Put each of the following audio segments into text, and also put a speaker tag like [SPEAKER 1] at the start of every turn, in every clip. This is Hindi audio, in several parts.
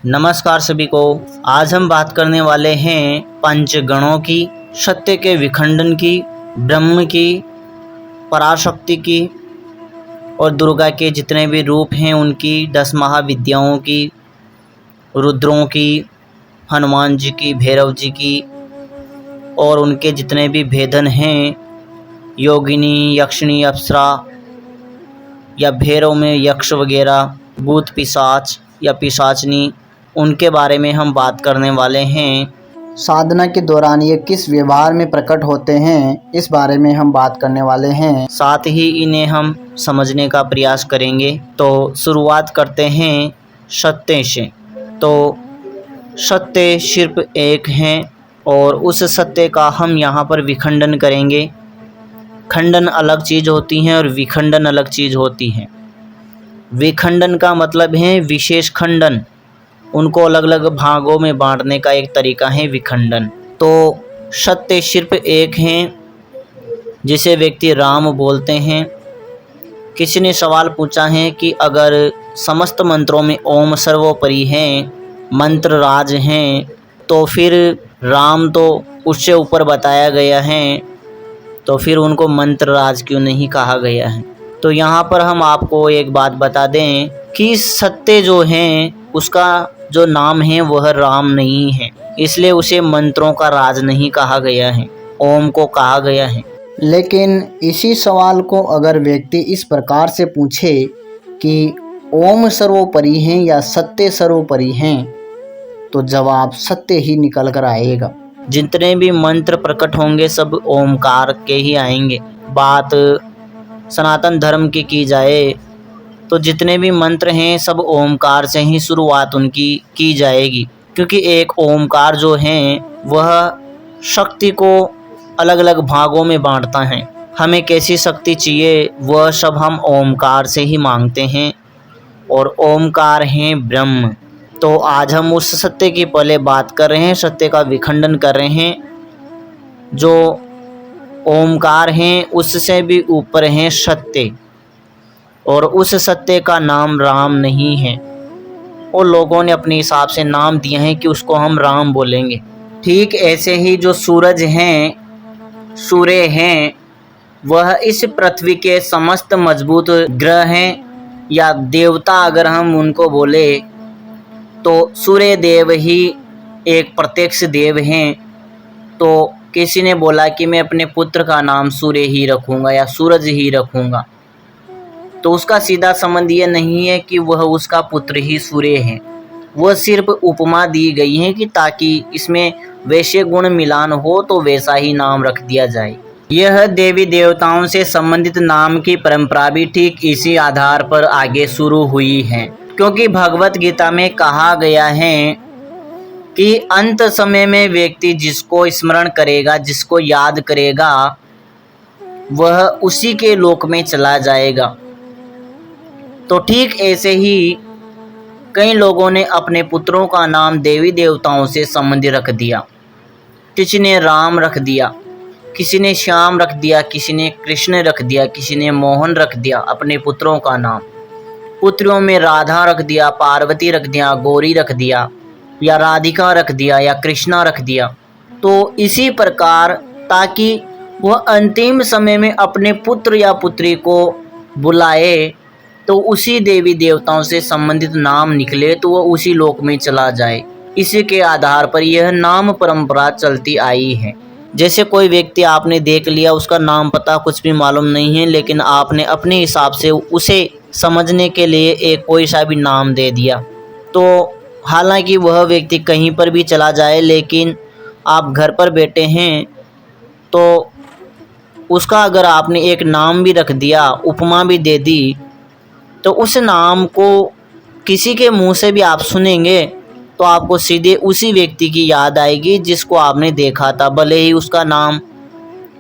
[SPEAKER 1] नमस्कार सभी को। आज हम बात करने वाले हैं पंचगणों की, सत्य के विखंडन की, ब्रह्म की, पराशक्ति की और दुर्गा के जितने भी रूप हैं उनकी, 10 महाविद्याओं की, रुद्रों की, हनुमान जी की, भैरव जी की और उनके जितने भी भेदन हैं, योगिनी, यक्षिणी, अप्सरा या भैरव में यक्ष वगैरह, भूत पिशाच या पिशाचनी, उनके बारे में हम बात करने वाले हैं।
[SPEAKER 2] साधना के दौरान ये किस व्यवहार में प्रकट होते हैं, इस बारे में हम बात करने वाले हैं।
[SPEAKER 1] साथ ही इन्हें हम समझने का प्रयास करेंगे। तो शुरुआत करते हैं सत्य से। तो सत्य सिर्फ एक है और उस सत्य का हम यहाँ पर विखंडन करेंगे। खंडन अलग चीज़ होती है और विखंडन अलग चीज़ होती है। विखंडन का मतलब है विशेष खंडन, उनको अलग अलग भागों में बांटने का एक तरीका है विखंडन। तो सत्य सिर्फ एक है जिसे व्यक्ति राम बोलते हैं। किसी ने सवाल पूछा है कि अगर समस्त मंत्रों में ओम सर्वोपरि हैं, मंत्र राज हैं, तो फिर राम तो उससे ऊपर बताया गया है, तो फिर उनको मंत्र राज क्यों नहीं कहा गया है। तो यहाँ पर हम आपको एक बात बता दें कि सत्य जो है उसका जो नाम है वह राम नहीं है, इसलिए उसे मंत्रों का राज नहीं कहा गया है, ओम को कहा गया है।
[SPEAKER 2] लेकिन इसी सवाल को अगर व्यक्ति इस प्रकार से पूछे कि ओम सर्वोपरि हैं या सत्य सर्वोपरि हैं, तो जवाब सत्य ही निकल कर आएगा।
[SPEAKER 1] जितने भी मंत्र प्रकट होंगे सब ओमकार के ही आएंगे। बात सनातन धर्म की जाए तो जितने भी मंत्र हैं सब ओमकार से ही शुरुआत उनकी की जाएगी, क्योंकि एक ओमकार जो है वह शक्ति को अलग अलग भागों में बांटता है। हमें कैसी शक्ति चाहिए वह सब हम ओमकार से ही मांगते हैं और ओमकार हैं ब्रह्म। तो आज हम उस सत्य की पहले बात कर रहे हैं, सत्य का विखंडन कर रहे हैं। जो ओमकार हैं उससे भी ऊपर हैं सत्य, और उस सत्य का नाम राम नहीं है। और लोगों ने अपने हिसाब से नाम दिए हैं कि उसको हम राम बोलेंगे। ठीक ऐसे ही जो सूरज हैं, सूर्य हैं, वह इस पृथ्वी के समस्त मजबूत ग्रह हैं या देवता अगर हम उनको बोले तो सूर्य देव ही एक प्रत्यक्ष देव हैं। तो किसी ने बोला कि मैं अपने पुत्र का नाम सूर्य ही रखूँगा या सूरज ही रखूँगा, तो उसका सीधा संबंध ये नहीं है कि वह उसका पुत्र ही सूर्य है। वह सिर्फ उपमा दी गई है कि ताकि इसमें वैसे गुण मिलान हो तो वैसा ही नाम रख दिया जाए। यह देवी देवताओं से संबंधित नाम की परंपरा भी ठीक इसी आधार पर आगे शुरू हुई है, क्योंकि भगवत गीता में कहा गया है कि अंत समय में व्यक्ति जिसको स्मरण करेगा, जिसको याद करेगा, वह उसी के लोक में चला जाएगा। तो ठीक ऐसे ही कई लोगों ने अपने पुत्रों का नाम देवी देवताओं से संबंधित रख दिया। किसी ने राम रख दिया, किसी ने श्याम रख दिया, किसी ने कृष्ण रख दिया, किसी ने मोहन रख दिया अपने पुत्रों का नाम। पुत्रियों में राधा रख दिया, पार्वती रख दिया, गौरी रख दिया, या राधिका रख दिया, या कृष्णा रख दिया। तो इसी प्रकार ताकि वह अंतिम समय में अपने पुत्र या पुत्री को बुलाए तो उसी देवी देवताओं से संबंधित नाम निकले, तो वह उसी लोक में चला जाए। इसी के आधार पर यह नाम परंपरा चलती आई है। जैसे कोई व्यक्ति आपने देख लिया, उसका नाम पता कुछ भी मालूम नहीं है, लेकिन आपने अपने हिसाब से उसे समझने के लिए एक कोई सा भी नाम दे दिया, तो हालांकि वह व्यक्ति कहीं पर भी चला जाए, लेकिन आप घर पर बैठे हैं तो उसका अगर आपने एक नाम भी रख दिया, उपमा भी दे दी, तो उस नाम को किसी के मुंह से भी आप सुनेंगे तो आपको सीधे उसी व्यक्ति की याद आएगी जिसको आपने देखा था, भले ही उसका नाम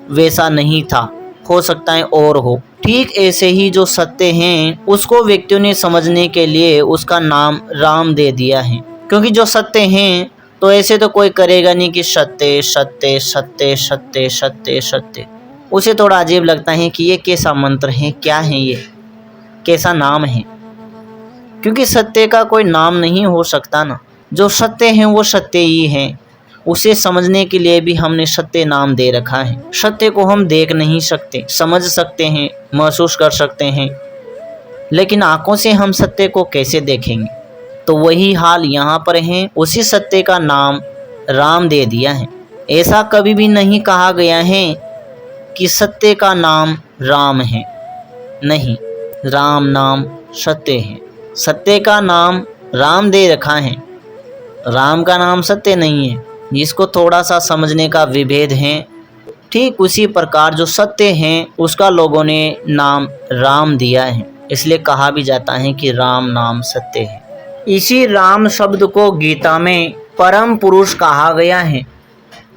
[SPEAKER 1] वैसा नहीं था, हो सकता है और हो। ठीक ऐसे ही जो सत्य हैं उसको व्यक्तियों ने समझने के लिए उसका नाम राम दे दिया है, क्योंकि जो सत्य हैं तो ऐसे तो कोई करेगा नहीं कि सत्य सत्य सत्य सत्य सत्य सत्य। उसे थोड़ा अजीब लगता है कि ये कैसा मंत्र है, क्या है ये, कैसा नाम है, क्योंकि सत्य का कोई नाम नहीं हो सकता ना। जो सत्य हैं वो सत्य ही हैं। उसे समझने के लिए भी हमने सत्य नाम दे रखा है। सत्य को हम देख नहीं सकते, समझ सकते हैं, महसूस कर सकते हैं, लेकिन आंखों से हम सत्य को कैसे देखेंगे? तो वही हाल यहाँ पर है। उसी सत्य का नाम राम दे दिया है। ऐसा कभी भी नहीं कहा गया है कि सत्य का नाम राम है। नहीं, राम नाम सत्य है। सत्य का नाम राम दे रखा है, राम का नाम सत्य नहीं है। जिसको थोड़ा सा समझने का विभेद है। ठीक उसी प्रकार जो सत्य है उसका लोगों ने नाम राम दिया है, इसलिए कहा भी जाता है कि राम नाम सत्य है। इसी राम शब्द को गीता में परम पुरुष कहा गया है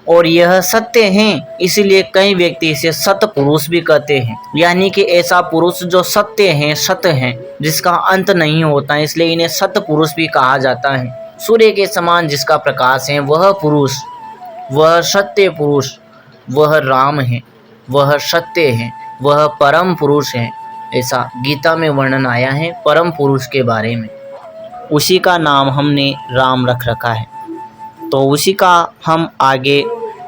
[SPEAKER 1] और यह सत्य है, इसलिए कई व्यक्ति इसे सत पुरुष भी कहते हैं। यानी कि ऐसा पुरुष जो सत्य है, सत्य है, जिसका अंत नहीं होता है, इसलिए इन्हें सत पुरुष भी कहा जाता है। सूर्य के समान जिसका प्रकाश है वह पुरुष, वह सत्य पुरुष, वह राम है, वह सत्य है, वह परम पुरुष है। ऐसा गीता में वर्णन आया है परम पुरुष के बारे में। उसी का नाम हमने राम रख रखा है। तो उसी का हम आगे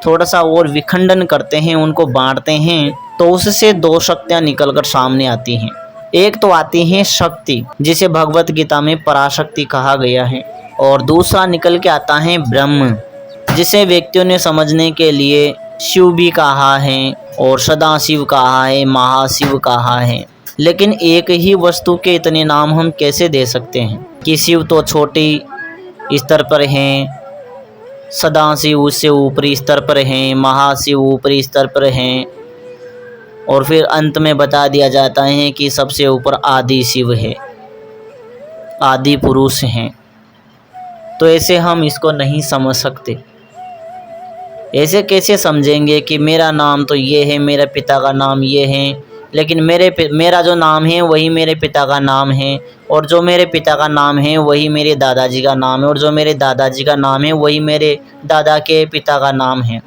[SPEAKER 1] थोड़ा सा और विखंडन करते हैं, उनको बांटते हैं, तो उससे दो शक्तियाँ निकलकर सामने आती हैं। एक तो आती है शक्ति, जिसे भगवत गीता में पराशक्ति कहा गया है, और दूसरा निकल के आता है ब्रह्म, जिसे व्यक्तियों ने समझने के लिए शिव भी कहा है और सदाशिव कहा है, महाशिव कहा है। लेकिन एक ही वस्तु के इतने नाम हम कैसे दे सकते हैं कि शिव तो छोटी स्तर पर हैं, सदाशिव उससे ऊपरी स्तर पर हैं, महाशिव ऊपरी स्तर पर हैं, और फिर अंत में बता दिया जाता है कि सबसे ऊपर आदि शिव है, आदि पुरुष हैं। तो ऐसे हम इसको नहीं समझ सकते। ऐसे कैसे समझेंगे कि मेरा नाम तो ये है, मेरे पिता का नाम ये है, लेकिन मेरा जो नाम है वही मेरे पिता का नाम है, और जो मेरे पिता का नाम है वही मेरे दादाजी का नाम है, और जो मेरे दादाजी का नाम है वही मेरे दादा के पिता का नाम है।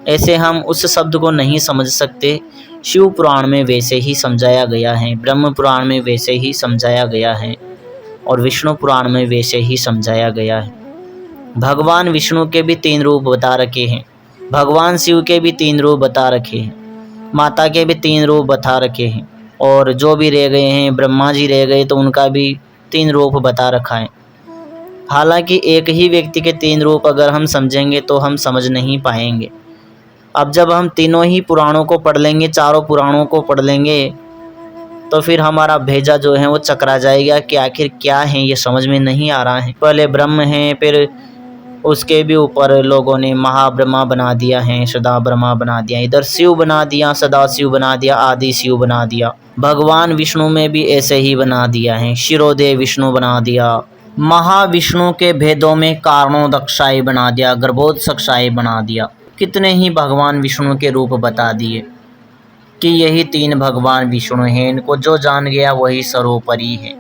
[SPEAKER 1] ऐसे हम उस शब्द को नहीं समझ सकते। शिव पुराण में वैसे ही समझाया गया है, ब्रह्म पुराण में वैसे ही समझाया गया है, और विष्णु पुराण में वैसे ही समझाया गया है। भगवान विष्णु के भी 3 रूप बता रखे हैं, भगवान शिव के भी 3 रूप बता रखे हैं, माता के भी 3 रूप बता रखे हैं, और जो भी रह गए हैं, ब्रह्मा जी रह गए तो उनका भी 3 रूप बता रखा है। हालांकि एक ही व्यक्ति के 3 रूप अगर हम समझेंगे तो हम समझ नहीं पाएंगे। अब जब हम तीनों ही पुराणों को पढ़ लेंगे, चारों पुराणों को पढ़ लेंगे, तो फिर हमारा भेजा जो है वो चकरा जाएगा कि आखिर क्या है, ये समझ में नहीं आ रहा है। पहले ब्रह्म है, फिर उसके भी ऊपर लोगों ने महाब्रह्मा बना दिया है, सदा ब्रह्मा बना दिया, इधर शिव बना दिया, सदा शिव बना दिया, आदि शिव बना दिया। भगवान विष्णु में भी ऐसे ही बना दिया है, शिरोदेव विष्णु बना दिया। महाविष्णु के भेदों में कारणोदक्षाई बना दिया, गर्भोत्कचाई बना दिया। कितने ही भगवान विष्णु के रूप बता दिए कि यही 3 भगवान विष्णु हैं, इनको जो जान गया वही सर्वोपरि है।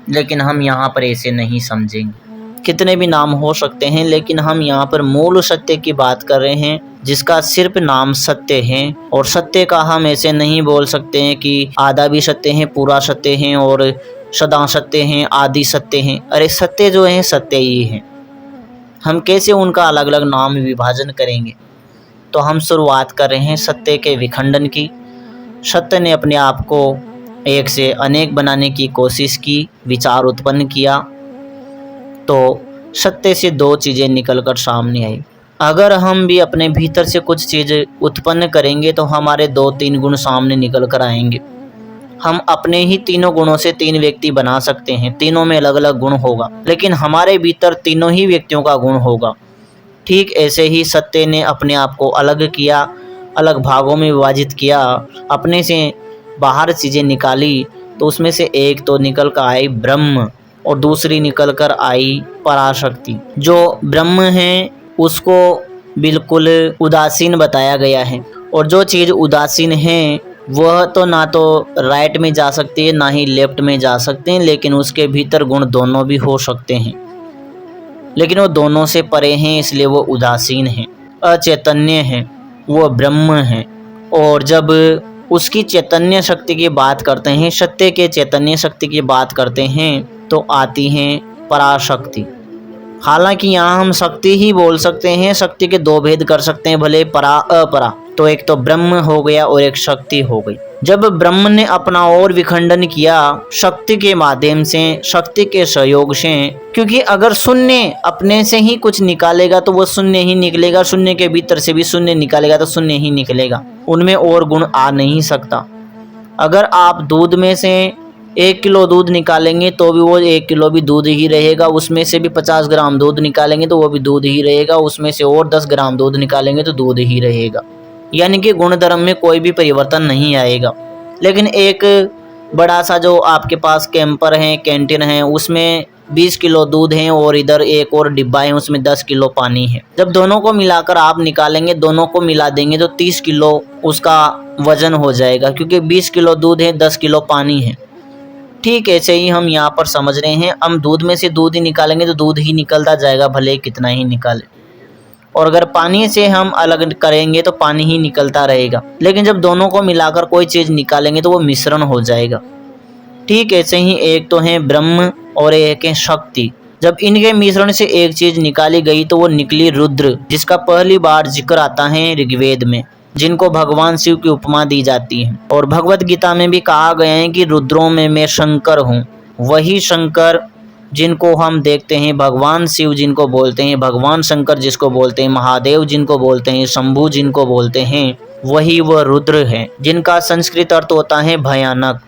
[SPEAKER 1] लेकिन हम यहाँ पर ऐसे नहीं समझेंगे। कितने भी नाम हो सकते हैं, लेकिन हम यहाँ पर मूल सत्य की बात कर रहे हैं, जिसका सिर्फ नाम सत्य है। और सत्य का हम ऐसे नहीं बोल सकते हैं कि आधा भी सत्य है, पूरा सत्य है, और सदा सत्य हैं, आदि सत्य हैं। अरे सत्य जो है सत्य ही है, हम कैसे उनका अलग अलग नाम विभाजन करेंगे? तो हम शुरुआत कर रहे हैं सत्य के विखंडन की। सत्य ने अपने आप को एक से अनेक बनाने की कोशिश की, विचार उत्पन्न किया, तो सत्य से 2 चीज़ें निकलकर सामने आई। अगर हम भी अपने भीतर से कुछ चीज़ उत्पन्न करेंगे तो हमारे 2-3 गुण सामने निकल कर आएंगे। हम अपने ही 3 गुणों से 3 व्यक्ति बना सकते हैं, तीनों में अलग अलग गुण होगा, लेकिन हमारे भीतर तीनों ही व्यक्तियों का गुण होगा। ठीक ऐसे ही सत्य ने अपने आप को अलग किया, अलग भागों में विभाजित किया, अपने से बाहर चीज़ें निकाली, तो उसमें से एक तो निकल कर आई ब्रह्म और दूसरी निकल कर आई पराशक्ति। जो ब्रह्म है उसको बिल्कुल उदासीन बताया गया है, और जो चीज़ उदासीन है वह तो ना तो राइट में जा सकती है ना ही लेफ्ट में जा सकते हैं, लेकिन उसके भीतर गुण दोनों भी हो सकते हैं, लेकिन वो दोनों से परे हैं, इसलिए वो उदासीन है, अचैतन्य है, वो ब्रह्म है। और जब उसकी चैतन्य शक्ति की बात करते हैं, सत्य के चैतन्य शक्ति की बात करते हैं, तो आती हैं पराशक्ति। हालांकि यहाँ हम शक्ति ही बोल सकते हैं, शक्ति के दो भेद कर सकते हैं, भले परा अपरा। तो एक तो ब्रह्म हो गया और एक शक्ति हो गई। जब ब्रह्म ने अपना और विखंडन किया शक्ति के माध्यम से, शक्ति के सहयोग से, क्योंकि अगर शून्य अपने से ही कुछ निकालेगा तो वो शून्य ही निकलेगा, शून्य के भीतर से भी शून्य निकालेगा तो शून्य ही निकलेगा, उनमें और गुण आ नहीं सकता। अगर आप दूध में से 1 किलो दूध निकालेंगे तो भी वो 1 किलो भी दूध ही रहेगा, उसमें से भी 50 ग्राम दूध निकालेंगे तो वो भी दूध ही रहेगा, उसमें से और 10 ग्राम दूध निकालेंगे तो दूध ही रहेगा। यानी कि गुणधर्म में कोई भी परिवर्तन नहीं आएगा। लेकिन एक बड़ा सा जो आपके पास कैंपर है, कैंटीन है, उसमें 20 किलो दूध है और इधर एक और डिब्बा है उसमें 10 किलो पानी है। जब दोनों को मिलाकर आप निकालेंगे, दोनों को मिला देंगे तो 30 किलो उसका वजन हो जाएगा, क्योंकि 20 किलो दूध है, 10 किलो पानी है। ठीक ऐसे ही हम यहाँ पर समझ रहे हैं, हम दूध में से दूध ही निकालेंगे तो दूध ही निकलता जाएगा, भले कितना ही निकाले। और अगर पानी से हम अलग करेंगे तो पानी ही निकलता रहेगा। लेकिन जब दोनों को मिलाकर कोई चीज़ निकालेंगे तो वो मिश्रण हो जाएगा। ठीक ऐसे ही एक तो है ब्रह्म और एक है शक्ति। जब इनके मिश्रण से एक चीज़ निकाली गई तो वो निकली रुद्र, जिसका पहली बार जिक्र आता है ऋग्वेद में, जिनको भगवान शिव की उपमा दी जाती है। और भगवत गीता में भी कहा गया है कि रुद्रों में मैं शंकर हूँ। वही शंकर जिनको हम देखते हैं, भगवान शिव जिनको बोलते हैं, भगवान शंकर जिसको बोलते हैं, महादेव जिनको बोलते हैं, शंभु जिनको बोलते हैं, वही वह रुद्र है, जिनका संस्कृत अर्थ होता है भयानक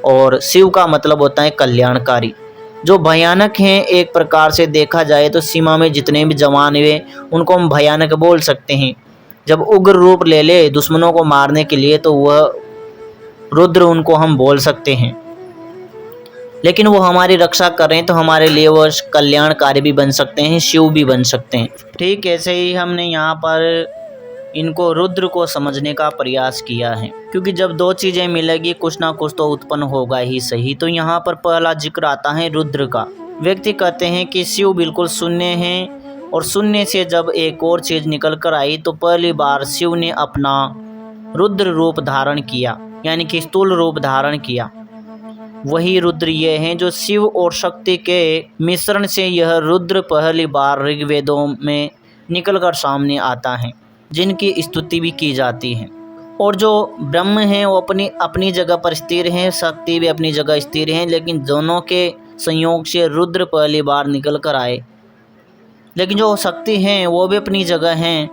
[SPEAKER 1] और शिव का मतलब होता है कल्याणकारी। जो भयानक हैं, एक प्रकार से देखा जाए तो सीमा में जितने भी जवान हुए उनको हम भयानक बोल सकते हैं। जब उग्र रूप ले ले दुश्मनों को मारने के लिए तो वह रुद्र उनको हम बोल सकते हैं। लेकिन वो हमारी रक्षा कर रहे हैं तो हमारे लिए वो कल्याणकारी भी बन सकते हैं, शिव भी बन सकते हैं। ठीक ऐसे ही हमने यहाँ पर इनको रुद्र को समझने का प्रयास किया है, क्योंकि जब दो चीज़ें मिलेगी कुछ ना कुछ तो उत्पन्न होगा ही सही। तो यहाँ पर पहला जिक्र आता है रुद्र का। व्यक्ति कहते हैं कि शिव बिल्कुल शून्य हैं और शून्य से जब एक और चीज़ निकल कर आई तो पहली बार शिव ने अपना रुद्र रूप धारण किया, यानी कि स्थूल रूप धारण किया। वही रुद्र ये हैं जो शिव और शक्ति के मिश्रण से यह रुद्र पहली बार ऋग्वेदों में निकलकर सामने आता है, जिनकी स्तुति भी की जाती है। और जो ब्रह्म हैं वो अपनी जगह पर स्थिर हैं, शक्ति भी अपनी जगह स्थिर हैं, लेकिन दोनों के संयोग से रुद्र पहली बार निकल कर आए। लेकिन जो शक्ति हैं वो भी अपनी जगह हैं,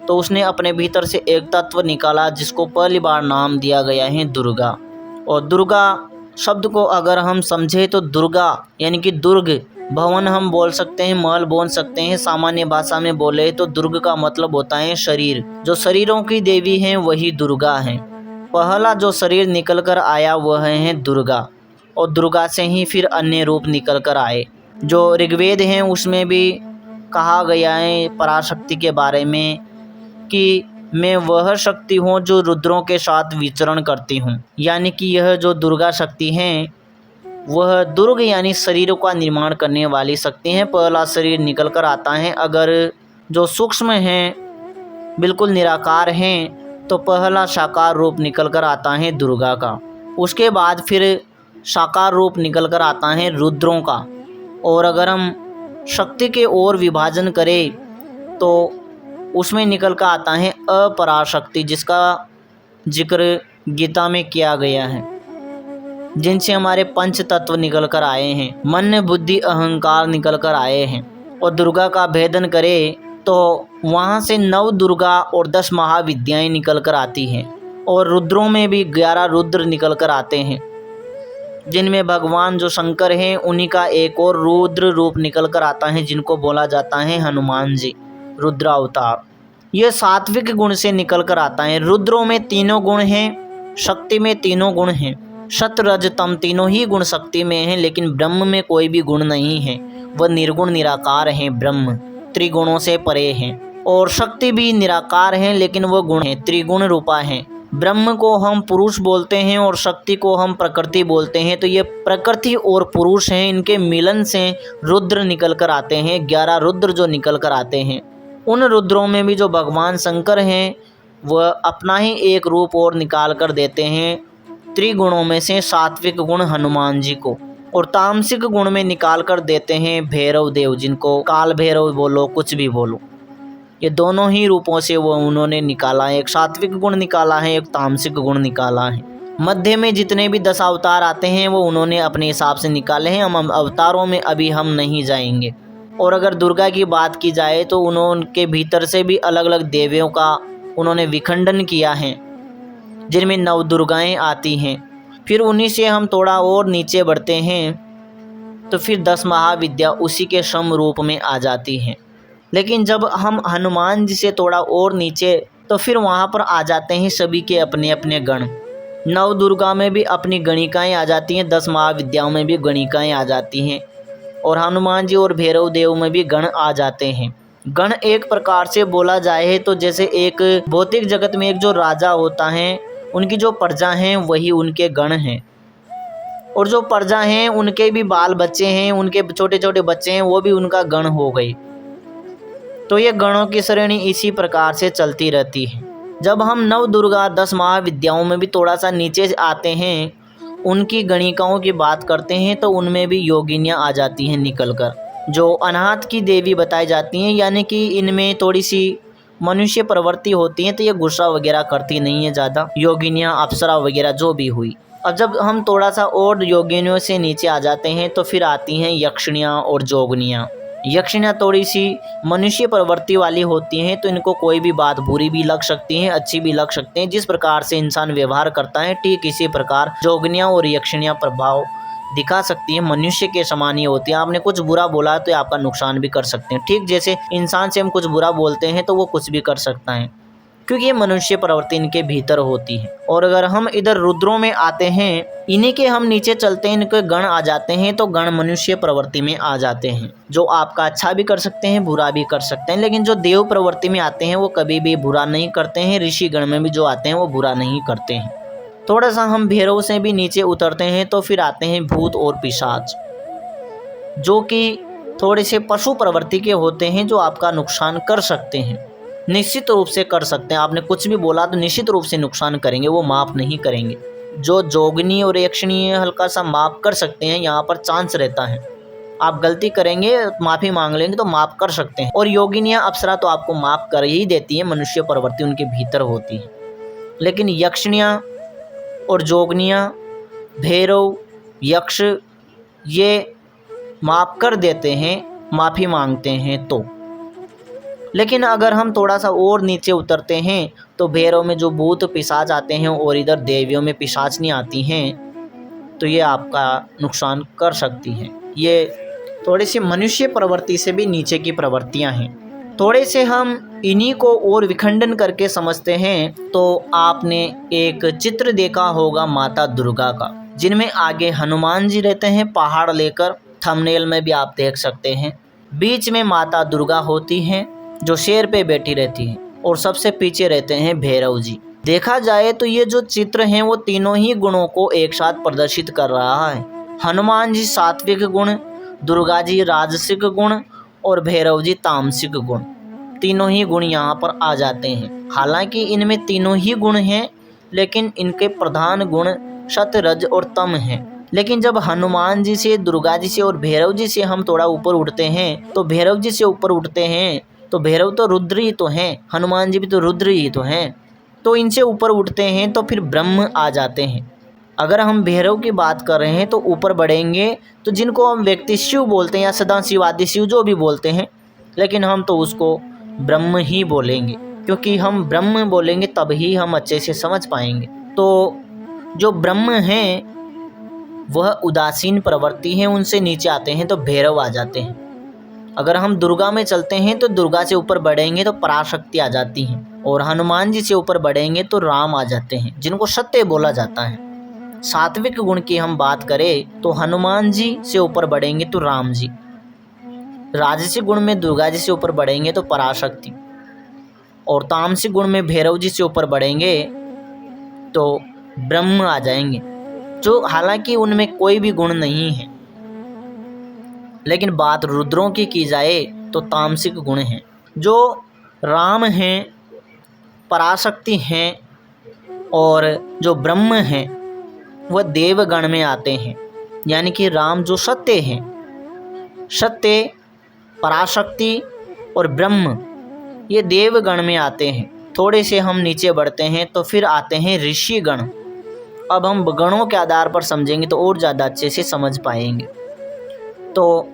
[SPEAKER 1] तो उसने अपने भीतर से एक तत्व निकाला जिसको पहली बार नाम दिया गया है दुर्गा। और दुर्गा शब्द को अगर हम समझे तो दुर्गा यानी कि दुर्ग भवन हम बोल सकते हैं, महल बोल सकते हैं। सामान्य भाषा में बोले तो दुर्ग का मतलब होता है शरीर। जो शरीरों की देवी हैं वही दुर्गा हैं। पहला जो शरीर निकल कर आया वह है दुर्गा, और दुर्गा से ही फिर अन्य रूप निकल कर आए। जो ऋग्वेद हैं उसमें भी कहा गया है पराशक्ति के बारे में कि मैं वह शक्ति हूँ जो रुद्रों के साथ विचरण करती हूँ। यानी कि यह जो दुर्गा शक्ति हैं वह दुर्ग यानी शरीरों का निर्माण करने वाली शक्ति हैं। पहला शरीर निकल कर आता है। अगर जो सूक्ष्म हैं, बिल्कुल निराकार हैं, तो पहला साकार रूप निकल कर आता है दुर्गा का। उसके बाद फिर साकार रूप निकल कर आता है रुद्रों का। और अगर हम शक्ति के ओर विभाजन करें तो उसमें निकल कर आता है अपराशक्ति, जिसका जिक्र गीता में किया गया है, जिनसे हमारे पंच तत्व निकल कर आए हैं, मन बुद्धि अहंकार निकल कर आए हैं। और दुर्गा का भेदन करें तो वहाँ से 9 दुर्गा और 10 महाविद्याएं निकल कर आती हैं। और रुद्रों में भी 11 रुद्र निकल कर आते हैं, जिनमें भगवान जो शंकर हैं उन्हीं का एक और रुद्र रूप निकल कर आता है, जिनको बोला जाता है हनुमान जी, रुद्रावतार। यह सात्विक गुण से निकल कर आता है। रुद्रों में तीनों गुण हैं, शक्ति में तीनों गुण हैं, सत रज तम तीनों ही गुण शक्ति में हैं, लेकिन ब्रह्म में कोई भी गुण नहीं है। वह निर्गुण निराकार हैं, ब्रह्म त्रिगुणों से परे हैं। और शक्ति भी निराकार है, लेकिन वह गुण है, त्रिगुण रूपा है। ब्रह्म को हम पुरुष बोलते हैं और शक्ति को हम प्रकृति बोलते हैं। तो ये प्रकृति और पुरुष हैं, इनके मिलन से रुद्र निकल कर आते हैं। 11 रुद्र जो निकल कर आते हैं, उन रुद्रों में भी जो भगवान शंकर हैं वह अपना ही एक रूप और निकाल कर देते हैं त्रिगुणों में से सात्विक गुण हनुमान जी को। और तामसिक गुण में निकाल कर देते हैं भैरव देव, जिनको काल भैरव बोलो कुछ भी बोलो। ये दोनों ही रूपों से वो उन्होंने निकाला है, एक सात्विक गुण निकाला है, एक तामसिक गुण निकाला है। मध्य में जितने भी 10 अवतार आते हैं वो उन्होंने अपने हिसाब से निकाले हैं। हम अवतारों में अभी हम नहीं जाएंगे। और अगर दुर्गा की बात की जाए तो उनके भीतर से भी अलग अलग देवियों का उन्होंने विखंडन किया है, जिनमें 9 दुर्गाएं आती हैं। फिर उन्हीं से हम थोड़ा और नीचे बढ़ते हैं तो फिर 10 महाविद्या उसी के सम रूप में आ जाती हैं। लेकिन जब हम हनुमान जी से थोड़ा और नीचे तो फिर वहाँ पर आ जाते हैं सभी के अपने अपने गण। 9 दुर्गा में भी अपनी गणिकाएँ आ जाती हैं, 10 महाविद्याओं में भी गणिकाएँ आ जाती हैं, और हनुमान जी और भैरव देव में भी गण आ जाते हैं। गण एक प्रकार से बोला जाए तो जैसे एक भौतिक जगत में एक जो राजा होता है, उनकी जो प्रजा हैं वही उनके गण हैं, और जो प्रजा हैं उनके भी बाल बच्चे हैं, उनके छोटे छोटे बच्चे हैं, वो भी उनका गण हो गई। तो ये गणों की श्रेणी इसी प्रकार से चलती रहती है। जब हम 9 दुर्गा 10 महाविद्याओं में भी थोड़ा सा नीचे आते हैं, उनकी गणिकाओं की बात करते हैं, तो उनमें भी योगिनियाँ आ जाती हैं निकल कर, जो अनाहत की देवी बताई जाती हैं। यानी कि इनमें थोड़ी सी मनुष्य प्रवृत्ति होती है, तो ये गुस्सा वगैरह करती नहीं है ज़्यादा। योगिनियाँ अप्सरा वगैरह जो भी हुई। अब जब हम थोड़ा सा और योगिनियों से नीचे आ जाते हैं तो फिर आती हैं यक्षिणियाँ और जोगनियाँ। यक्षिणियाँ थोड़ी सी मनुष्य प्रवृत्ति वाली होती हैं, तो इनको कोई भी बात बुरी भी लग सकती है, अच्छी भी लग सकती है। जिस प्रकार से इंसान व्यवहार करता है ठीक इसी प्रकार जोगनियाँ और यक्षिणियाँ प्रभाव दिखा सकती है, मनुष्य के समान ही होती है। आपने कुछ बुरा बोला तो आपका नुकसान भी कर सकते हैं। ठीक जैसे इंसान से हम कुछ बुरा बोलते हैं तो वो कुछ भी कर सकता है, क्योंकि ये मनुष्य प्रवृत्ति इनके भीतर होती है। और अगर हम इधर रुद्रों में आते हैं, इन्हीं के हम नीचे चलते हैं, इनके गण आ जाते हैं, तो गण मनुष्य प्रवृत्ति में आ जाते हैं, जो आपका अच्छा भी कर सकते हैं बुरा भी कर सकते हैं। लेकिन जो देव प्रवृत्ति में आते हैं वो कभी भी बुरा नहीं करते हैं। ऋषि गण में भी जो आते हैं वो बुरा नहीं करते हैं। थोड़ा सा हम भैरव से भी नीचे उतरते हैं तो फिर आते हैं भूत और पिशाच, जो कि थोड़े से पशु प्रवृत्ति के होते हैं, जो आपका नुकसान कर सकते हैं, निश्चित रूप से कर सकते हैं। आपने कुछ भी बोला तो निश्चित रूप से नुकसान करेंगे, वो माफ़ नहीं करेंगे। जो जोगनी और यक्षिणी हल्का सा माफ़ कर सकते हैं, यहाँ पर चांस रहता है। आप गलती करेंगे माफ़ी मांग लेंगे तो माफ़ कर सकते हैं। और योगिनियाँ अप्सरा तो आपको माफ़ कर ही देती है, मनुष्य प्रवृत्ति उनके भीतर होती है। लेकिन यक्षिणियाँ और जोगनियाँ, भैरव, यक्ष, ये माफ़ कर देते हैं, माफ़ी मांगते हैं तो। लेकिन अगर हम थोड़ा सा और नीचे उतरते हैं तो भैरव में जो भूत पिशाच आते हैं और इधर देवियों में पिशाचनी आती हैं, तो ये आपका नुकसान कर सकती हैं। ये थोड़ी सी मनुष्य प्रवृत्ति से भी नीचे की प्रवृत्तियां हैं। थोड़े से हम इन्हीं को और विखंडन करके समझते हैं तो आपने एक चित्र देखा होगा माता दुर्गा का, जिनमें आगे हनुमान जी रहते हैं पहाड़ लेकर, थंबनेल में भी आप देख सकते हैं। बीच में माता दुर्गा होती हैं जो शेर पे बैठी रहती हैं, और सबसे पीछे रहते हैं भैरव जी। देखा जाए तो ये जो चित्र हैं वो तीनों ही गुणों को एक साथ प्रदर्शित कर रहा है। हनुमान जी सात्विक गुण, दुर्गा जी राजसिक गुण और भैरव जी तामसिक गुण, तीनों ही गुण यहाँ पर आ जाते हैं। हालांकि इनमें तीनों ही गुण हैं, लेकिन इनके प्रधान गुण सत्य, रज और तम हैं। लेकिन जब हनुमान जी से, दुर्गा जी से और भैरव जी से हम थोड़ा ऊपर उठते हैं, तो भैरव जी से ऊपर उठते हैं तो भैरव तो रुद्र ही तो हैं, हनुमान जी भी तो रुद्र ही तो हैं, तो इनसे ऊपर उठते हैं तो फिर ब्रह्म आ जाते हैं। अगर हम भैरव की बात कर रहे हैं तो ऊपर बढ़ेंगे तो जिनको हम व्यक्ति शिव बोलते हैं या सदा शिवादि शिव जो भी बोलते हैं, लेकिन हम तो उसको ब्रह्म ही बोलेंगे, क्योंकि हम ब्रह्म बोलेंगे तभी हम अच्छे से समझ पाएंगे। तो जो ब्रह्म हैं वह उदासीन प्रवृत्ति है, उनसे नीचे आते हैं तो भैरव आ जाते हैं। अगर हम दुर्गा में चलते हैं तो दुर्गा से ऊपर बढ़ेंगे तो पराशक्ति आ जाती हैं, और हनुमान जी से ऊपर बढ़ेंगे तो राम आ जाते हैं, जिनको सत्य बोला जाता है। सात्विक गुण की हम बात करें तो हनुमान जी से ऊपर बढ़ेंगे तो राम जी, राजसिक गुण में दुर्गा जी से ऊपर बढ़ेंगे तो पराशक्ति, और तामसिक गुण में भैरव जी से ऊपर बढ़ेंगे तो ब्रह्म आ जाएंगे, जो हालांकि उनमें कोई भी गुण नहीं है। लेकिन बात रुद्रों की जाए तो तामसिक गुण हैं। जो राम हैं, पराशक्ति हैं और जो ब्रह्म हैं वह देवगण में आते हैं। यानी कि राम जो सत्य हैं, सत्य, पराशक्ति और ब्रह्म, ये देवगण में आते हैं। थोड़े से हम नीचे बढ़ते हैं तो फिर आते हैं ऋषिगण। अब हम गणों के आधार पर समझेंगे तो और ज़्यादा अच्छे से समझ पाएंगे। तो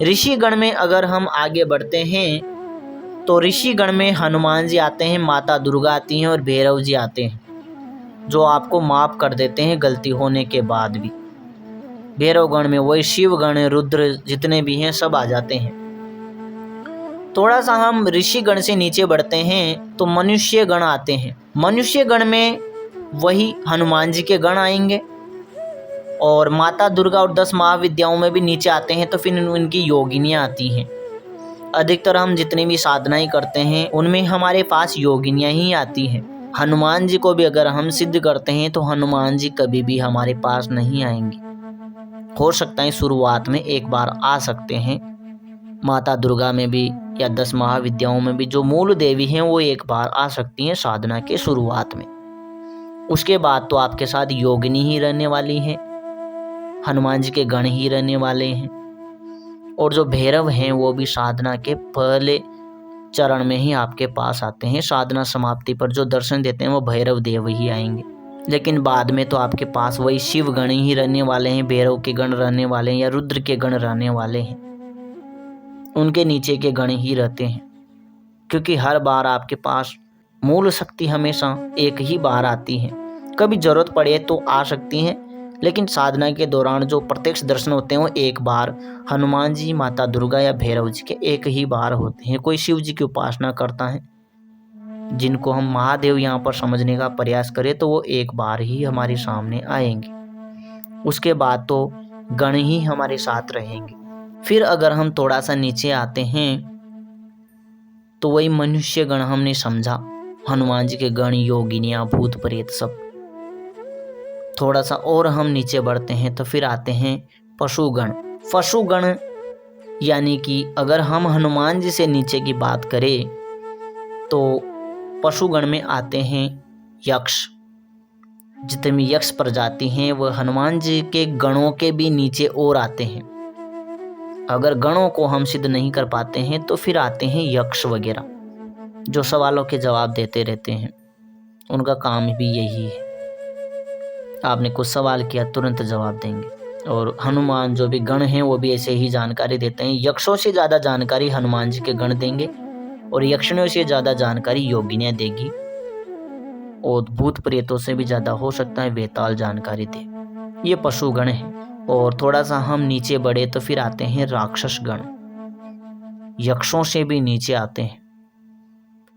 [SPEAKER 1] ऋषिगण में अगर हम आगे बढ़ते हैं तो ऋषिगण में हनुमान जी आते हैं, माता दुर्गा आती हैं और भैरव जी आते हैं, जो आपको माफ़ कर देते हैं गलती होने के बाद भी। भैरव गण में वही शिवगण, रुद्र जितने भी हैं सब आ जाते हैं। थोड़ा सा हम ऋषि गण से नीचे बढ़ते हैं तो मनुष्य गण आते हैं। मनुष्य गण में वही हनुमान जी के गण आएंगे और माता दुर्गा और 10 महाविद्याओं में भी नीचे आते हैं तो फिर उनकी योगिनियाँ आती हैं। अधिकतर हम जितनी भी साधनाएं करते हैं उनमें हमारे पास योगिनियाँ ही आती हैं। हनुमान जी को भी अगर हम सिद्ध करते हैं तो हनुमान जी कभी भी हमारे पास नहीं आएंगे। हो सकता है शुरुआत में एक बार आ सकते हैं, माता दुर्गा में भी या 10 महाविद्याओं में भी जो मूल देवी हैं वो एक बार आ सकती हैं साधना के शुरुआत में। उसके बाद तो आपके साथ योगिनी ही रहने वाली हैं, हनुमान जी के गण ही रहने वाले हैं। और जो भैरव हैं वो भी साधना के पहले चरण में ही आपके पास आते हैं। साधना समाप्ति पर जो दर्शन देते हैं वो भैरव देव ही आएंगे। लेकिन बाद में तो आपके पास वही शिव गण ही रहने वाले हैं, भैरव के गण रहने वाले हैं या रुद्र के गण रहने वाले हैं, उनके नीचे के गण ही रहते हैं। क्योंकि हर बार आपके पास मूल शक्ति हमेशा एक ही बार आती है। कभी जरूरत पड़े तो आ सकती हैं, लेकिन साधना के दौरान जो प्रत्यक्ष दर्शन होते हैं वो एक बार हनुमान जी, माता दुर्गा या भैरव जी के एक ही बार होते हैं। कोई शिव जी की उपासना करता है, जिनको हम महादेव यहाँ पर समझने का प्रयास करें, तो वो एक बार ही हमारे सामने आएंगे। उसके बाद तो गण ही हमारे साथ रहेंगे। फिर अगर हम थोड़ा सा नीचे आते हैं तो वही मनुष्य गण हमने समझा, हनुमान जी के गण, योगिनियाँ, भूत प्रेत सब। थोड़ा सा और हम नीचे बढ़ते हैं तो फिर आते हैं पशुगण। पशुगण यानी कि अगर हम हनुमान जी से नीचे की बात करें तो पशुगण में आते हैं यक्ष। जितने भी यक्ष प्रजाति हैं वह हनुमान जी के गणों के भी नीचे और आते हैं। अगर गणों को हम सिद्ध नहीं कर पाते हैं तो फिर आते हैं यक्ष वगैरह, जो सवालों के जवाब देते रहते हैं। उनका काम भी यही है, आपने कुछ सवाल किया तुरंत जवाब देंगे। और हनुमान जो भी गण हैं वो भी ऐसे ही जानकारी देते हैं। यक्षों से ज़्यादा जानकारी हनुमान जी के गण देंगे और यक्षिणियों से ज़्यादा जानकारी योगिनियाँ देगी, और भूत प्रेतों से भी ज़्यादा हो सकता है वेताल जानकारी दे। ये पशुगण हैं। और थोड़ा सा हम नीचे बढ़े तो फिर आते हैं राक्षस गण। यक्षों से भी नीचे आते हैं,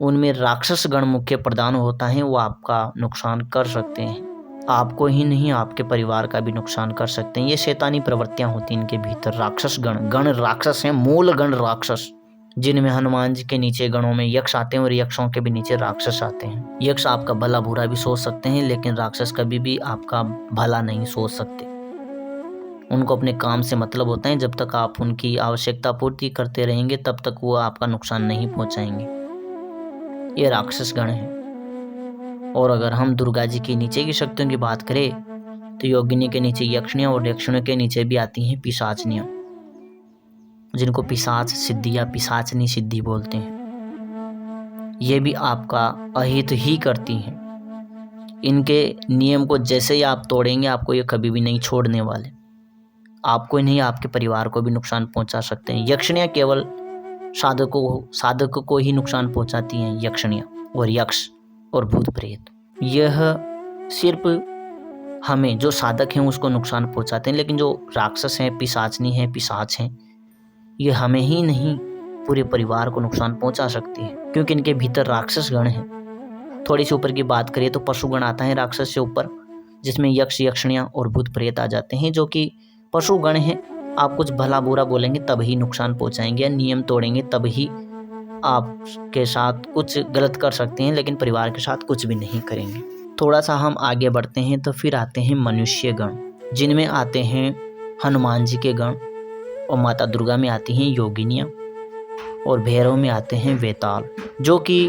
[SPEAKER 1] उनमें राक्षस गण मुख्य प्रधान होता है। वो आपका नुकसान कर सकते हैं, आपको ही नहीं आपके परिवार का भी नुकसान कर सकते हैं। ये शैतानी प्रवृत्तियां होती हैं इनके भीतर। राक्षस गण राक्षस हैं, मूल गण राक्षस, जिनमें हनुमान जी के नीचे गणों में यक्ष आते हैं और यक्षों के भी नीचे राक्षस आते हैं। यक्ष आपका भला बुरा भी सोच सकते हैं, लेकिन राक्षस कभी भी आपका भला नहीं सोच सकते। उनको अपने काम से मतलब होता है। जब तक आप उनकी आवश्यकता पूर्ति करते रहेंगे तब तक वो आपका नुकसान नहीं पहुंचाएंगे। ये राक्षस गण हैं। और अगर हम दुर्गा जी के नीचे की शक्तियों की बात करें तो योगिनी के नीचे यक्षिणियाँ और यक्षिणियों के नीचे भी आती हैं पिशाचनियाँ, जिनको पिशाच सिद्धि या पिशाचनी सिद्धि बोलते हैं। ये भी आपका अहित ही करती हैं। इनके नियम को जैसे ही आप तोड़ेंगे आपको ये कभी भी नहीं छोड़ने वाले। आपको नहीं, आपके परिवार को भी नुकसान पहुंचा सकते हैं। यक्षिणियाँ केवल साधक को ही नुकसान पहुंचाती हैं, यक्षिणियाँ और यक्ष और भूत प्रेत। यह सिर्फ हमें जो साधक हैं उसको नुकसान पहुंचाते हैं, लेकिन जो राक्षस हैं, पिशाचनी हैं, पिशाच हैं, ये हमें ही नहीं पूरे परिवार को नुकसान पहुंचा सकती है, क्योंकि इनके भीतर राक्षस गण हैं। थोड़ी सी ऊपर की बात करिए तो पशुगण आता है राक्षस से ऊपर, जिसमें यक्ष, यक्षिणियाँ और भूत प्रेत आ जाते हैं, जो कि पशुगण हैं। आप कुछ भला बुरा बोलेंगे तब ही नुकसान पहुंचाएंगे, या नियम तोड़ेंगे तब ही आपके साथ कुछ गलत कर सकते हैं, लेकिन परिवार के साथ कुछ भी नहीं करेंगे। थोड़ा सा हम आगे बढ़ते हैं तो फिर आते हैं मनुष्य गण, जिनमें आते हैं हनुमान जी के गण, और माता दुर्गा में आती हैं योगिनियाँ, और भैरव में आते हैं वेताल। जो कि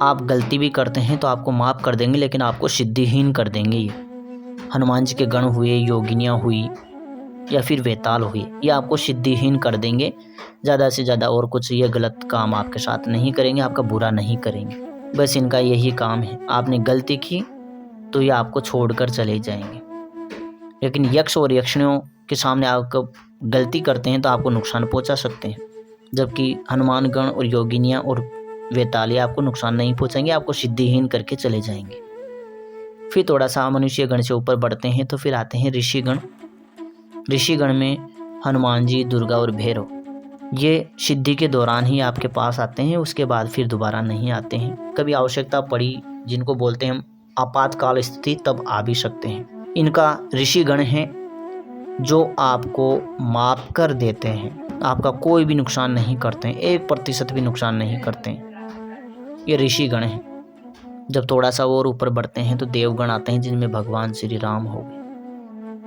[SPEAKER 1] आप गलती भी करते हैं तो आपको माफ़ कर देंगे, लेकिन आपको सिद्धिहीन कर देंगे। ये हनुमान जी के गण हुए, योगिनियाँ हुई, या फिर वेताल हुई, ये आपको सिद्धिहीन कर देंगे। ज़्यादा से ज़्यादा और कुछ ये गलत काम आपके साथ नहीं करेंगे, आपका बुरा नहीं करेंगे। बस इनका यही काम है। आपने गलती की तो ये आपको छोड़कर चले जाएंगे। लेकिन यक्ष और यक्षिणियों के सामने आपको गलती करते हैं तो आपको नुकसान पहुंचा सकते हैं, जबकि हनुमान गण और योगिनियाँ और वेताली आपको नुकसान नहीं पहुंचाएंगे, आपको सिद्धिहीन करके चले जाएंगे। फिर थोड़ा सा मनुष्य गण से ऊपर बढ़ते हैं तो फिर आते हैं ऋषिगण। ऋषिगण में हनुमान जी, दुर्गा और भैरव, ये सिद्धि के दौरान ही आपके पास आते हैं, उसके बाद फिर दोबारा नहीं आते हैं। कभी आवश्यकता पड़ी, जिनको बोलते हैं हम आपातकाल स्थिति, तब आ भी सकते हैं। इनका ऋषिगण है जो आपको माफ कर देते हैं, आपका कोई भी नुकसान नहीं करते हैं, 1% भी नुकसान नहीं करते हैं। ये ऋषिगण हैं। जब थोड़ा सा और ऊपर बढ़ते हैं तो देवगण आते हैं, जिनमें भगवान श्री राम हो गए।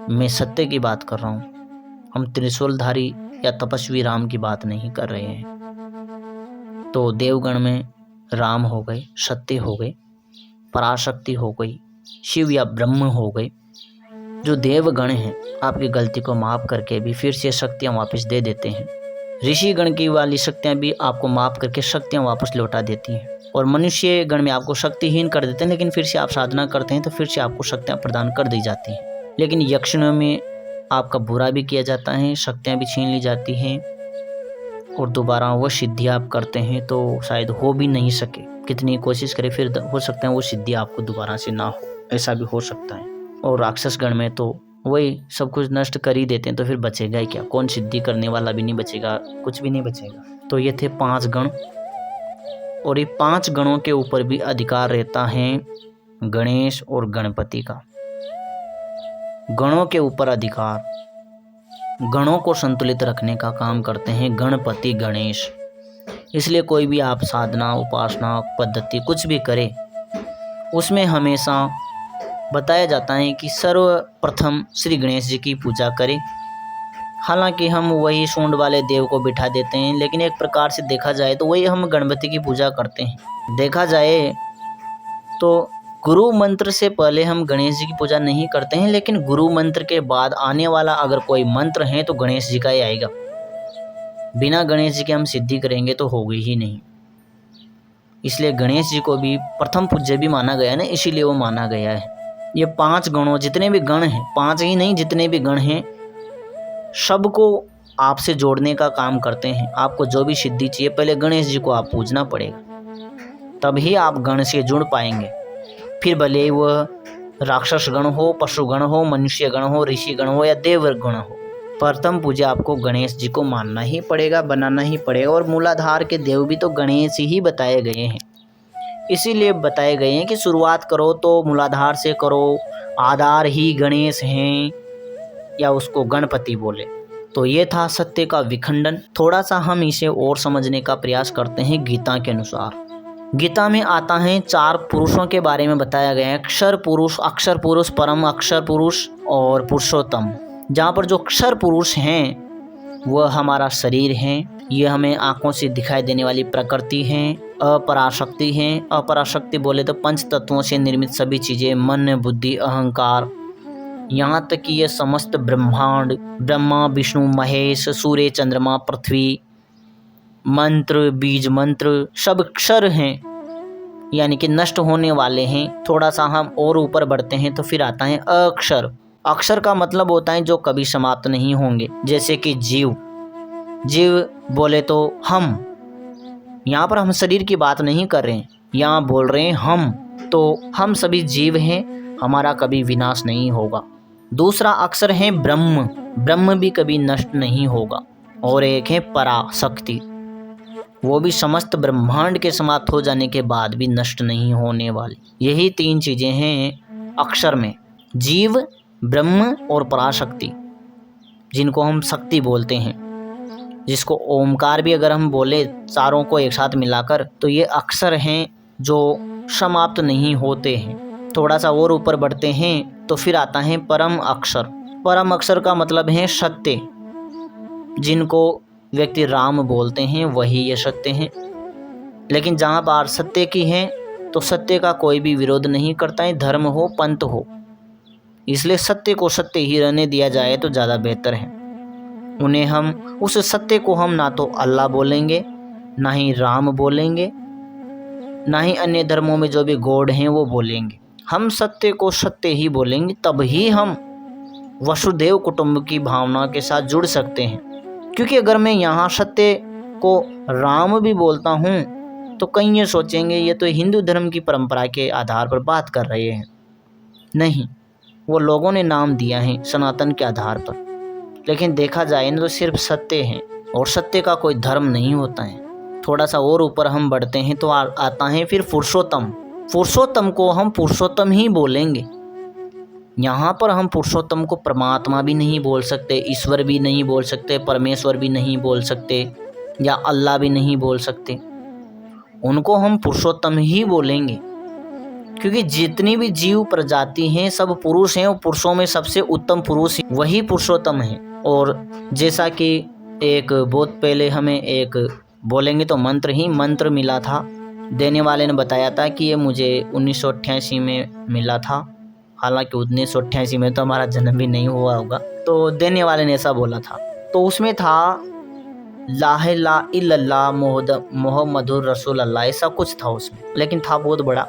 [SPEAKER 1] मैं सत्य की बात कर रहा हूँ, हम त्रिशूलधारी या तपस्वी राम की बात नहीं कर रहे हैं। तो देवगण में राम हो गए, सत्य हो गए, पराशक्ति हो गई, शिव या ब्रह्म हो गए। जो देवगण हैं आपकी गलती को माफ़ करके भी फिर से शक्तियाँ वापस दे देते हैं। ऋषिगण की वाली शक्तियाँ भी आपको माफ़ करके शक्तियाँ वापस लौटा देती हैं। और मनुष्य गण में आपको शक्तिहीन कर देते हैं, लेकिन फिर से आप साधना करते हैं तो फिर से आपको शक्तियाँ प्रदान कर दी जाती हैं। लेकिन यक्षिणों में आपका बुरा भी किया जाता है, शक्तियाँ भी छीन ली जाती हैं, और दोबारा वो सिद्धि आप करते हैं तो शायद हो भी नहीं सके। कितनी कोशिश करें फिर हो सकता है वो सिद्धि आपको दोबारा से ना हो, ऐसा भी हो सकता है। और राक्षस गण में तो वही सब कुछ नष्ट कर ही देते हैं, तो फिर बचेगा ही क्या? कौन सिद्धि करने वाला भी नहीं बचेगा, कुछ भी नहीं बचेगा। तो ये थे 5 गण, और ये 5 गणों के ऊपर भी अधिकार रहता है गणेश और गणपति का। गणों के ऊपर अधिकार, गणों को संतुलित रखने का काम करते हैं गणपति गणेश। इसलिए कोई भी आप साधना, उपासना, पद्धति कुछ भी करें, उसमें हमेशा बताया जाता है कि सर्वप्रथम श्री गणेश जी की पूजा करें। हालांकि हम वही सूंड वाले देव को बिठा देते हैं, लेकिन एक प्रकार से देखा जाए तो वही हम गणपति की पूजा करते हैं। देखा जाए तो गुरु मंत्र से पहले हम गणेश जी की पूजा नहीं करते हैं, लेकिन गुरु मंत्र के बाद आने वाला अगर कोई मंत्र है तो गणेश जी का ही आएगा। बिना गणेश जी के हम सिद्धि करेंगे तो होगी ही नहीं। इसलिए गणेश जी को भी प्रथम पूज्य भी माना गया ना, इसीलिए वो माना गया है। ये 5 गणों, जितने भी गण हैं, 5 ही नहीं, जितने भी गण हैं, सबको आपसे जोड़ने का काम करते हैं। आपको जो भी सिद्धि चाहिए, पहले गणेश जी को आप पूजना पड़ेगा, तभी आप गण से जुड़ पाएंगे। फिर भले वह राक्षस गण हो, पशु गण हो, मनुष्य गण हो, ऋषि गण हो या देव गण हो, प्रथम पूजा आपको गणेश जी को मानना ही पड़ेगा, बनाना ही पड़ेगा। और मूलाधार के देव भी तो गणेश ही बताए गए हैं, इसीलिए बताए गए हैं कि शुरुआत करो तो मूलाधार से करो, आधार ही गणेश हैं, या उसको गणपति बोले। तो ये था सत्य का विखंडन। थोड़ा सा हम इसे और समझने का प्रयास करते हैं गीता के अनुसार। गीता में आता है 4 पुरुषों के बारे में बताया गया है, अक्षर पुरुष, परम अक्षर पुरुष और पुरुषोत्तम। जहाँ पर जो अक्षर पुरुष हैं वह हमारा शरीर है, ये हमें आँखों से दिखाई देने वाली प्रकृति हैं। अपराशक्ति हैं, अपराशक्ति बोले तो 5 तत्वों से निर्मित सभी चीज़ें, मन, बुद्धि, अहंकार, यहाँ तक कि ये समस्त ब्रह्मांड, ब्रह्मा, विष्णु, महेश, सूर्य, चंद्रमा, पृथ्वी, मंत्र, बीज मंत्र, सब अक्षर हैं, यानी कि नष्ट होने वाले हैं। थोड़ा सा हम और ऊपर बढ़ते हैं तो फिर आता है अक्षर। अक्षर का मतलब होता है जो कभी समाप्त नहीं होंगे, जैसे कि जीव। जीव बोले तो हम, यहाँ पर हम शरीर की बात नहीं कर रहे हैं, यहाँ बोल रहे हैं हम। तो हम सभी जीव हैं, हमारा कभी विनाश नहीं होगा। दूसरा अक्षर है ब्रह्म, ब्रह्म भी कभी नष्ट नहीं होगा। और एक है पराशक्ति, वो भी समस्त ब्रह्मांड के समाप्त हो जाने के बाद भी नष्ट नहीं होने वाली। यही 3 चीज़ें हैं अक्षर में, जीव, ब्रह्म और पराशक्ति, जिनको हम शक्ति बोलते हैं, जिसको ओमकार भी अगर हम बोले चारों को एक साथ मिलाकर, तो ये अक्षर हैं जो समाप्त नहीं होते हैं। थोड़ा सा और ऊपर बढ़ते हैं तो फिर आता है परम अक्षर। परम अक्षर का मतलब है सत्य, जिनको व्यक्ति राम बोलते हैं, वही ये सत्य हैं। लेकिन जहाँ बात सत्य की है तो सत्य का कोई भी विरोध नहीं करता है, धर्म हो, पंथ हो। इसलिए सत्य को सत्य ही रहने दिया जाए तो ज़्यादा बेहतर है। उन्हें हम उस सत्य को हम ना तो अल्लाह बोलेंगे, ना ही राम बोलेंगे, ना ही अन्य धर्मों में जो भी गॉड हैं वो बोलेंगे। हम सत्य को सत्य ही बोलेंगे, तब ही हम वसुदेव कुटुंब की भावना के साथ जुड़ सकते हैं। क्योंकि अगर मैं यहाँ सत्य को राम भी बोलता हूँ तो कई ये सोचेंगे ये तो हिंदू धर्म की परंपरा के आधार पर बात कर रहे हैं। नहीं, वो लोगों ने नाम दिया है सनातन के आधार पर, लेकिन देखा जाए ना तो सिर्फ सत्य है और सत्य का कोई धर्म नहीं होता है। थोड़ा सा और ऊपर हम बढ़ते हैं तो आता है फिर पुरुषोत्तम। पुरुषोत्तम को हम पुरुषोत्तम ही बोलेंगे। यहाँ पर हम पुरुषोत्तम को परमात्मा भी नहीं बोल सकते, ईश्वर भी नहीं बोल सकते, परमेश्वर भी नहीं बोल सकते, या अल्लाह भी नहीं बोल सकते। उनको हम पुरुषोत्तम ही बोलेंगे, क्योंकि जितनी भी जीव प्रजाति हैं सब पुरुष हैं और पुरुषों में सबसे उत्तम पुरुष वही पुरुषोत्तम है। और जैसा कि एक बहुत पहले हमें एक बोलेंगे तो मंत्र मिला था, देने वाले ने बताया था कि ये मुझे 1988 में मिला था। हालांकि 1988 में तो हमारा जन्म भी नहीं हुआ होगा, तो देने वाले ने ऐसा बोला था। तो उसमें था ला इलाहा इल्लल्लाह मोहम्मदुर रसूल अल्लाह, ऐसा कुछ था उसमें, लेकिन था बहुत बड़ा।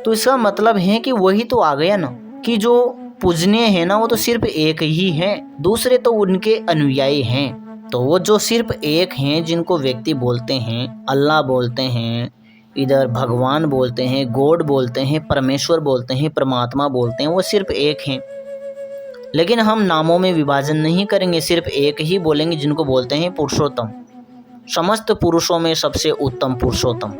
[SPEAKER 1] तो इसका मतलब है कि वही तो आ गया ना कि जो पूजनीय है ना वो तो सिर्फ एक ही है, दूसरे तो उनके अनुयायी हैं। तो वो जो सिर्फ एक हैं जिनको व्यक्ति बोलते हैं, अल्लाह बोलते हैं, इधर भगवान बोलते हैं, गॉड बोलते हैं, परमेश्वर बोलते हैं, परमात्मा बोलते हैं, वो सिर्फ एक हैं। लेकिन हम नामों में विभाजन नहीं करेंगे, सिर्फ एक ही बोलेंगे जिनको बोलते हैं पुरुषोत्तम। समस्त पुरुषों में सबसे उत्तम पुरुषोत्तम,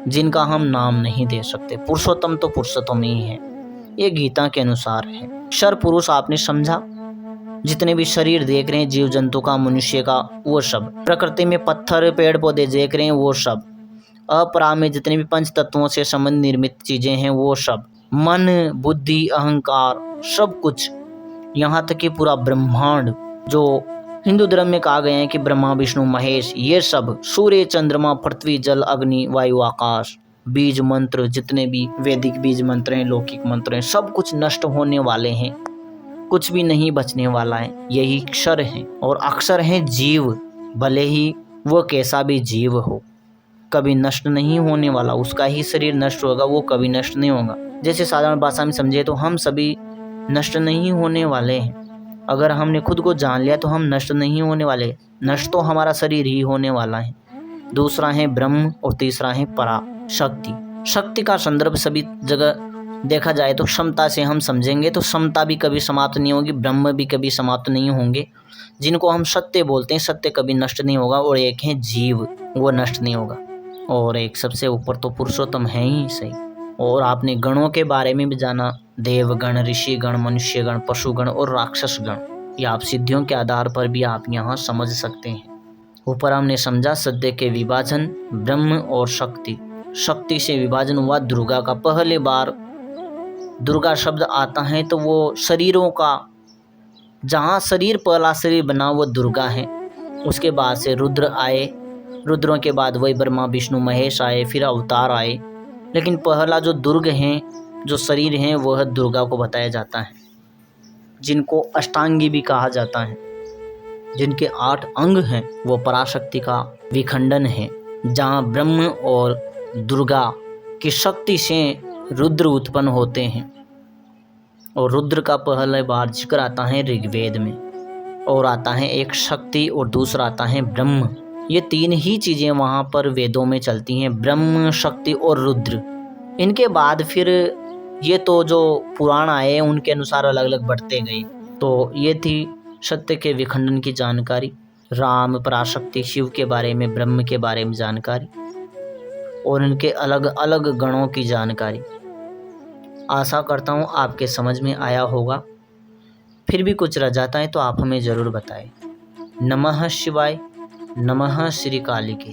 [SPEAKER 1] जिनका हम नाम नहीं दे सकते। पुरुषोत्तम तो पुरुषोत्तम ही है, ये गीता के अनुसार है। अक्षर पुरुष आपने समझा, जितने भी शरीर देख रहे हैं जीव जंतु का, मनुष्य का, वो सब, प्रकृति में पत्थर पेड़ पौधे देख रहे हैं वो सब, अपरा में जितने भी पंच तत्वों से संबंध निर्मित चीजें हैं वो सब, मन बुद्धि अहंकार सब कुछ, यहाँ तक कि पूरा ब्रह्मांड जो हिंदू धर्म में कहा गया है कि ब्रह्मा विष्णु महेश, ये सब, सूर्य चंद्रमा पृथ्वी जल अग्नि वायु आकाश, बीज मंत्र, जितने भी वैदिक बीज मंत्र हैं, लौकिक मंत्र हैं, सब कुछ नष्ट होने वाले हैं, कुछ भी नहीं बचने वाला है। यही अक्षर है, और अक्षर है जीव, भले ही वो कैसा भी जीव हो, कभी नष्ट नहीं होने वाला। उसका ही शरीर नष्ट होगा, वो कभी नष्ट नहीं होगा। जैसे साधारण भाषा में समझे तो हम सभी नष्ट नहीं होने वाले हैं। अगर हमने खुद को जान लिया तो हम नष्ट नहीं होने वाले, नष्ट तो हमारा शरीर ही होने वाला है। दूसरा है ब्रह्म और तीसरा है परा शक्ति। शक्ति का संदर्भ सभी जगह देखा जाए तो क्षमता से हम समझेंगे तो क्षमता भी कभी समाप्त नहीं होगी, ब्रह्म भी कभी समाप्त नहीं होंगे, जिनको हम सत्य बोलते हैं। सत्य कभी नष्ट नहीं होगा। और एक है जीव, वो नष्ट नहीं होगा। और एक सबसे ऊपर तो पुरुषोत्तम है ही सही। और आपने गणों के बारे में भी जाना, देवगण, ऋषिगण, मनुष्यगण, पशुगण और राक्षस गण। ये आप सिद्धियों के आधार पर भी आप यहाँ समझ सकते हैं। ऊपर हमने समझा सत्य के विभाजन, ब्रह्म और शक्ति। शक्ति से विभाजन हुआ दुर्गा का। पहले बार दुर्गा शब्द आता है तो वो शरीरों का, जहाँ शरीर पहला शरीर बना वो दुर्गा है। उसके बाद से रुद्र आए, रुद्रों के बाद वही ब्रह्मा विष्णु महेश आए, फिर अवतार आए। लेकिन पहला जो दुर्ग हैं, जो शरीर हैं, वह दुर्गा को बताया जाता है, जिनको अष्टांगी भी कहा जाता है। जिनके 8 अंग हैं वो पराशक्ति का विखंडन है, जहाँ ब्रह्म और दुर्गा की शक्ति से रुद्र उत्पन्न होते हैं। और रुद्र का पहले बार जिक्र आता है ऋग्वेद में, और आता है एक शक्ति और दूसरा आता है ब्रह्म। ये 3 ही चीज़ें वहाँ पर वेदों में चलती हैं, ब्रह्म, शक्ति और रुद्र। इनके बाद फिर ये तो जो पुराण आए उनके अनुसार अलग अलग बढ़ते गए। तो ये थी सत्य के विखंडन की जानकारी, राम, पराशक्ति, शिव के बारे में, ब्रह्म के बारे में जानकारी, और इनके अलग अलग गणों की जानकारी। आशा करता हूँ आपके समझ में आया होगा। फिर भी कुछ रह जाता है तो आप हमें ज़रूर बताएं। नमः शिवाय। नमः श्री काली के।